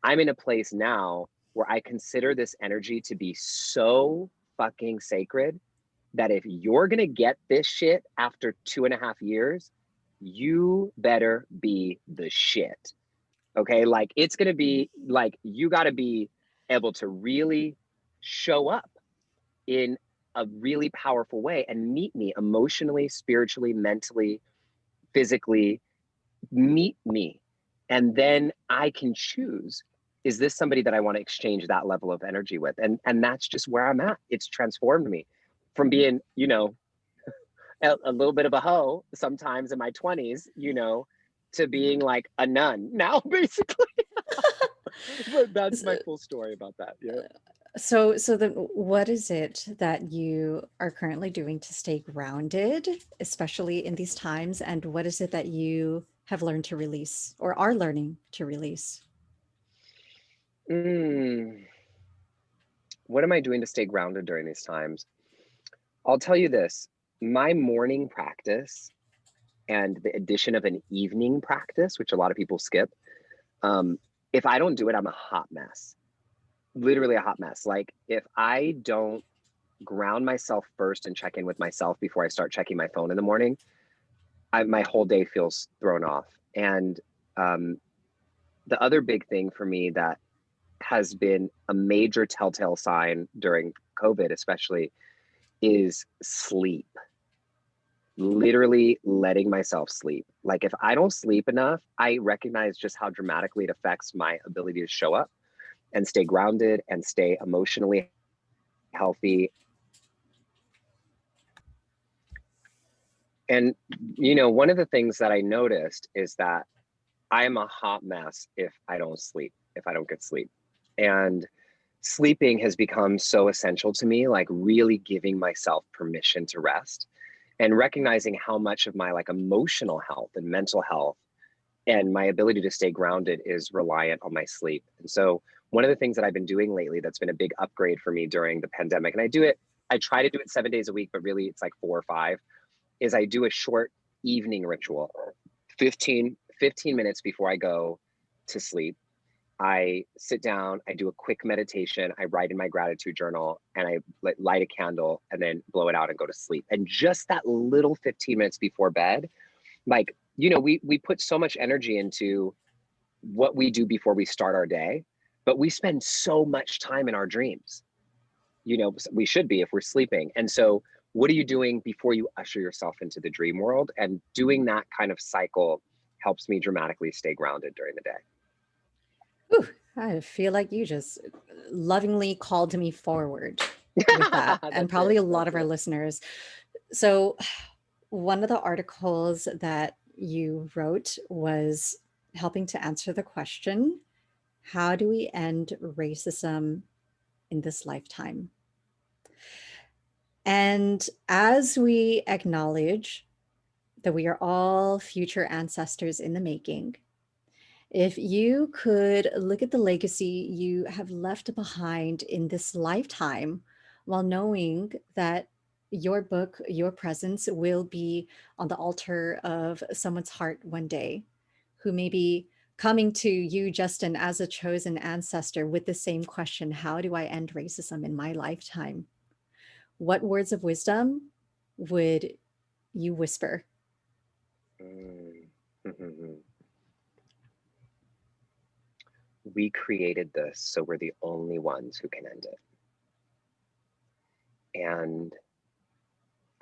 S2: I'm in a place now where I consider this energy to be so fucking sacred that if you're going to get this shit after 2.5 years, you better be the shit. Okay. Like it's going to be like, you got to be able to really show up in a really powerful way and meet me emotionally, spiritually, mentally, physically, meet me. And then I can choose, is this somebody that I want to exchange that level of energy with? And that's just where I'm at. It's transformed me from being, a little bit of a hoe sometimes in my 20s, to being like a nun now, basically. But that's my full story about that. Yeah.
S1: So then what is it that you are currently doing to stay grounded, especially in these times? And what is it that you have learned to release or are learning to release?
S2: What am I doing to stay grounded during these times? I'll tell you this. My morning practice and the addition of an evening practice, which a lot of people skip, if I don't do it, I'm a hot mess. Literally a hot mess. Like if I don't ground myself first and check in with myself before I start checking my phone in the morning, my whole day feels thrown off. And the other big thing for me that has been a major telltale sign during COVID, especially, is sleep. Literally letting myself sleep. Like if I don't sleep enough, I recognize just how dramatically it affects my ability to show up and stay grounded and stay emotionally healthy. And, one of the things that I noticed is that I am a hot mess if I don't sleep, if I don't get sleep. And sleeping has become so essential to me, like really giving myself permission to rest and recognizing how much of my like emotional health and mental health and my ability to stay grounded is reliant on my sleep. And so one of the things that I've been doing lately that's been a big upgrade for me during the pandemic, and I try to do it 7 days a week, but really it's like 4 or 5, is I do a short evening ritual, 15 minutes before I go to sleep. I sit down, I do a quick meditation, I write in my gratitude journal, and I light a candle and then blow it out and go to sleep. And just that little 15 minutes before bed, like, we put so much energy into what we do before we start our day, but we spend so much time in our dreams. We should be if we're sleeping. And so what are you doing before you usher yourself into the dream world? And doing that kind of cycle helps me dramatically stay grounded during the day.
S1: Ooh, I feel like you just lovingly called me forward with that, and
S2: That's
S1: probably
S2: it.
S1: a lot
S2: That's
S1: of our
S2: it.
S1: listeners. So, one of the articles that you wrote was helping to answer the question, how do we end racism in this lifetime? And as we acknowledge that we are all future ancestors in the making, if you could look at the legacy you have left behind in this lifetime, while knowing that your book, your presence will be on the altar of someone's heart one day, who may be coming to you, Justin, as a chosen ancestor with the same question, how do I end racism in my lifetime? What words of wisdom would you whisper?
S2: Mm. We created this, so we're the only ones who can end it. And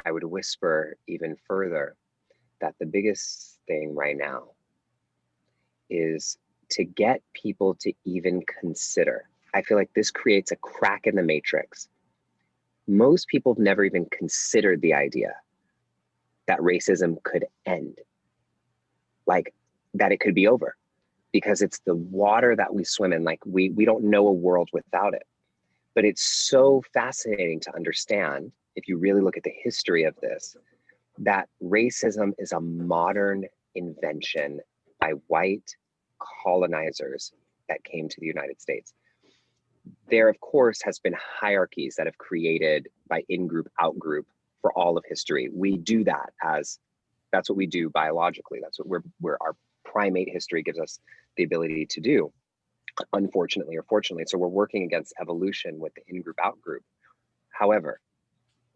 S2: I would whisper even further that the biggest thing right now is to get people to even consider. I feel like this creates a crack in the matrix. Most people have never even considered the idea that racism could end, like that it could be over, because it's the water that we swim in. Like we don't know a world without it. But it's so fascinating to understand, if you really look at the history of this, that racism is a modern invention by white colonizers that came to the United States. There, of course, has been hierarchies that have created by in-group, out-group for all of history. We do that that's what we do biologically. That's what our primate history gives us the ability to do, unfortunately or fortunately. So we're working against evolution with the in-group, out-group. However,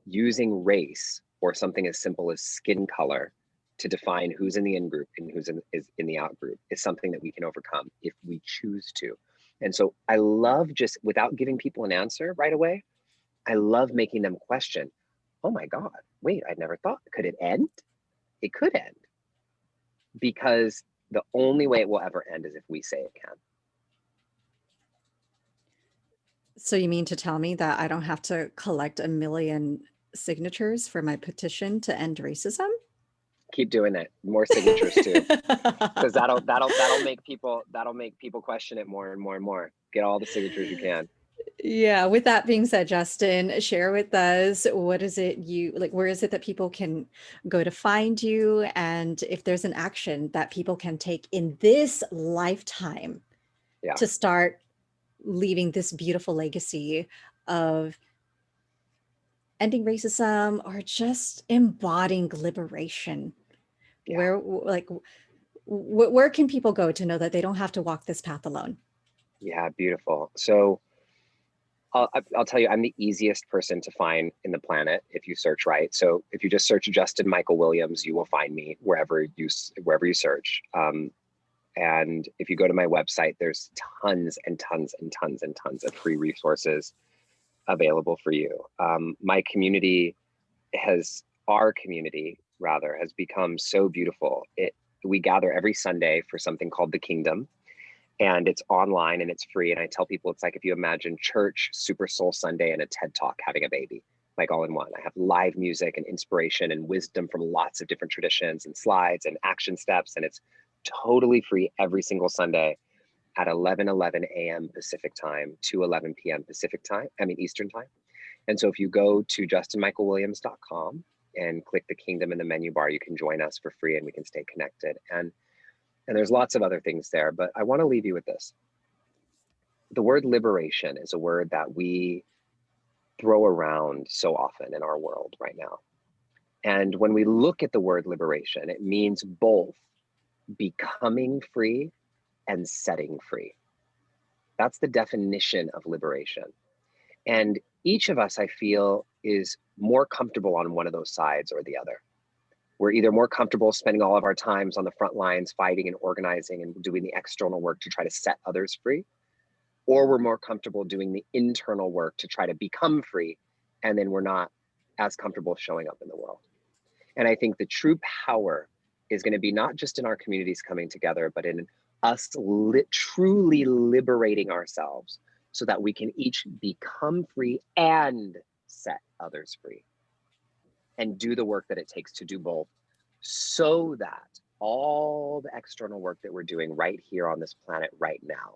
S2: using race or something as simple as skin color to define who's in the in-group and who's is in the out-group is something that we can overcome if we choose to. And so I love, just without giving people an answer right away, I love making them question, oh my God, wait, I'd never thought, could it end? It could end, because the only way it will ever end is if we say it can.
S1: So you mean to tell me that I don't have to collect a million signatures for my petition to end racism?
S2: Keep doing it. More signatures too, because that'll make people question it more and more and more. Get all the signatures you can.
S1: Yeah, with that being said, Justin, share with us, what is it you like, where is it that people can go to find you? And if there's an action that people can take in this lifetime
S2: Yeah.
S1: to start leaving this beautiful legacy of ending racism or just embodying liberation,
S2: Yeah.
S1: where can people go to know that they don't have to walk this path alone?
S2: Yeah. Beautiful. So I'll tell you, I'm the easiest person to find in the planet if you search right. So if you just search Justin Michael Williams, you will find me wherever you search. And if you go to my website, there's tons and tons and tons and tons of free resources available for you. Our community rather, has become so beautiful. We gather every Sunday for something called the Kingdom, and it's online and it's free. And I tell people, it's like if you imagine church, Super Soul Sunday, and a TED Talk having a baby, like all in one. I have live music and inspiration and wisdom from lots of different traditions and slides and action steps, and it's totally free every single Sunday at 11:11 a.m. Pacific time to 11 p.m. Eastern time. And so if you go to justinmichaelwilliams.com and click the Kingdom in the menu bar, you can join us for free and we can stay connected. And there's lots of other things there, but I want to leave you with this. The word liberation is a word that we throw around so often in our world right now. And when we look at the word liberation, it means both becoming free and setting free. That's the definition of liberation. And each of us, I feel, is more comfortable on one of those sides or the other. We're either more comfortable spending all of our times on the front lines, fighting and organizing and doing the external work to try to set others free, or we're more comfortable doing the internal work to try to become free, and then we're not as comfortable showing up in the world. And I think the true power is going to be not just in our communities coming together, but in us truly liberating ourselves so that we can each become free and set others free and do the work that it takes to do both, so that all the external work that we're doing right here on this planet right now,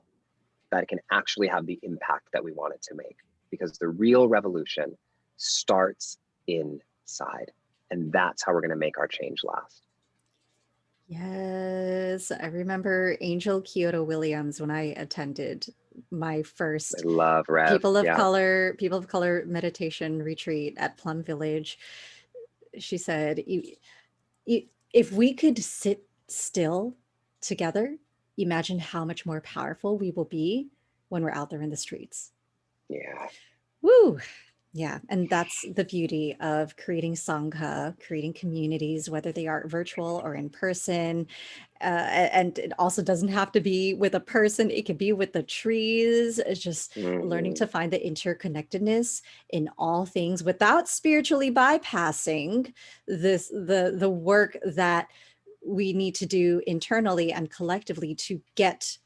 S2: that it can actually have the impact that we want it to make. Because the real revolution starts inside. And that's how we're going to make our change last.
S1: Yes, I remember Angel Kyoto Williams when I attended my
S2: I
S1: first
S2: love Rev.
S1: people of
S2: Yeah.
S1: color meditation retreat at Plum Village. She said, if we could sit still together, imagine how much more powerful we will be when we're out there in the streets.
S2: Yeah.
S1: Woo! Yeah, and that's the beauty of creating sangha, creating communities, whether they are virtual or in person. And it also doesn't have to be with a person, it can be with the trees. It's just learning to find the interconnectedness in all things without spiritually bypassing the work that we need to do internally and collectively to get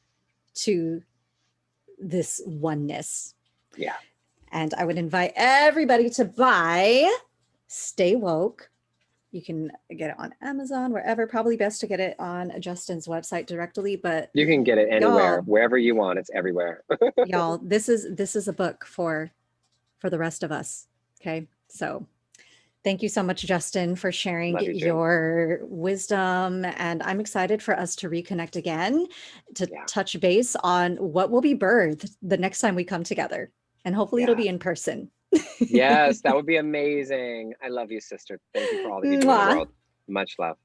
S1: to this oneness.
S2: Yeah.
S1: And I would invite everybody to buy Stay Woke. You can get it on Amazon, wherever. Probably best to get it on Justin's website directly, but
S2: you can get it anywhere, wherever you want. It's everywhere.
S1: Y'all, this is a book for the rest of us. Okay, so thank you so much, Justin, for sharing your wisdom. And I'm excited for us to reconnect again, to touch base on what will be birthed the next time we come together. And hopefully it'll be in person.
S2: Yes, that would be amazing. I love you, sister. Thank you for all that you do in the world. Much love.